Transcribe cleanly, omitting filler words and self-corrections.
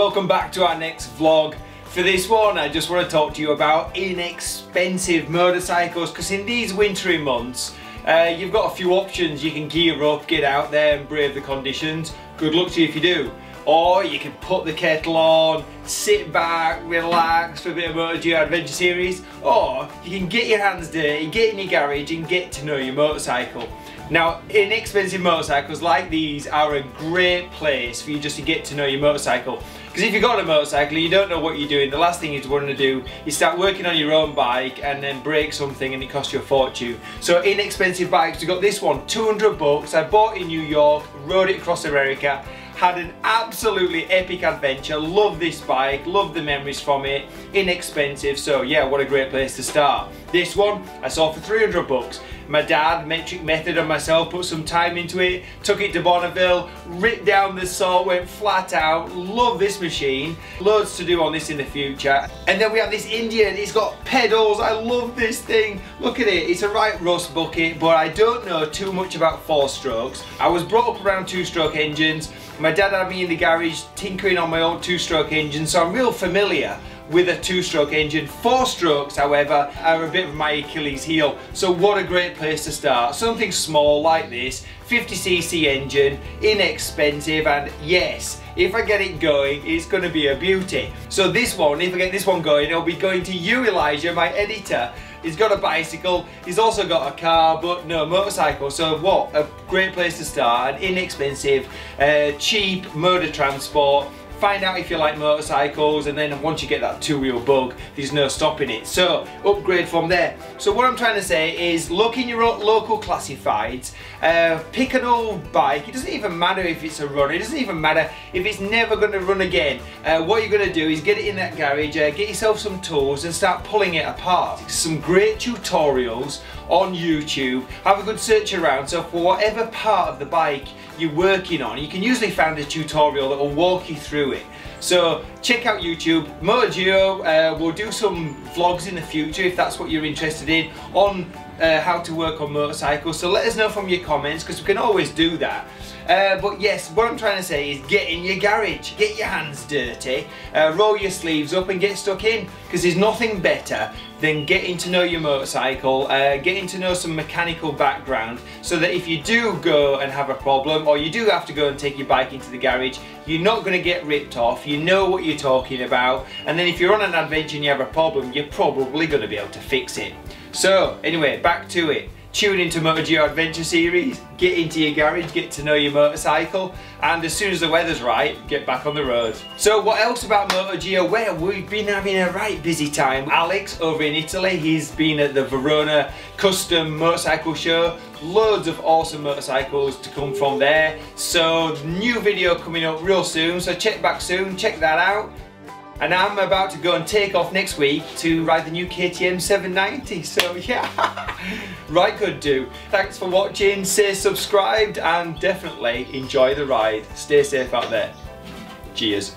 welcome back to our next vlog. For this one I just want to talk to you about inexpensive motorcycles, because in these wintry months you've got a few options. You can gear up, get out there and brave the conditions. Good luck to you if you do. Or you can put the kettle on, sit back, relax for a bit of MotoGeo Adventure Series. Or you can get your hands dirty, get in your garage and get to know your motorcycle. Now, inexpensive motorcycles like these are a great place for you just to get to know your motorcycle. Because if you've got a motorcycle and you don't know what you're doing, the last thing you want to do is start working on your own bike and then break something and it costs you a fortune. So inexpensive bikes, we've got this one, 200 bucks. I bought it in New York, rode it across America, had an absolutely epic adventure. Love this bike, love the memories from it, inexpensive, so yeah, what a great place to start. This one I saw for 300 bucks. My dad, Metric Method and myself put some time into it, took it to Bonneville, ripped down the salt, went flat out. Love this machine, loads to do on this in the future. And then we have this Indian, it's got pedals. I love this thing, look at it, it's a right rust bucket, but I don't know too much about 4-strokes. I was brought up around 2-stroke engines. My dad had me in the garage tinkering on my old 2-stroke engine, so I'm real familiar with a 2-stroke engine. 4-strokes, however, are a bit of my Achilles heel. So what a great place to start. Something small like this, 50cc engine, inexpensive, and yes, if I get it going, it's going to be a beauty. So this one, if I get this one going, it'll be going to you, Elijah, my editor. He's got a bicycle, he's also got a car, but no motorcycle. So what a great place to start, an inexpensive, cheap motor transport. Find out if you like motorcycles, and then once you get that 2-wheel bug, there's no stopping it. So upgrade from there. So what I'm trying to say is look in your local classifieds, pick an old bike. It doesn't even matter if it's a runner, it doesn't even matter if it's never going to run again. What you're going to do is get it in that garage, get yourself some tools and start pulling it apart. Some great tutorials on YouTube. Have a good search around, so for whatever part of the bike you're working on, you can usually find a tutorial that will walk you through it. So check out YouTube. MotoGeo will do some vlogs in the future if that's what you're interested in on how to work on motorcycles. So let us know from your comments, because we can always do that. But yes, what I'm trying to say is get in your garage, get your hands dirty, roll your sleeves up and get stuck in, because there's nothing better than getting to know your motorcycle, getting to know some mechanical background, so that if you do go and have a problem, or you do have to go and take your bike into the garage, you're not going to get ripped off, you know what you're talking about, and then if you're on an adventure and you have a problem, you're probably going to be able to fix it. So anyway, back to it. Tune into MotoGeo Adventure Series, get into your garage, get to know your motorcycle, and as soon as the weather's right, get back on the road. So what else about MotoGeo? Well, we've been having a right busy time. Alex over in Italy, he's been at the Verona Custom Motorcycle Show. Loads of awesome motorcycles to come from there. So new video coming up real soon, so check back soon, check that out. And I'm about to go and take off next week to ride the new KTM 790, so yeah, right, good do. Thanks for watching, stay subscribed and definitely enjoy the ride. Stay safe out there. Cheers.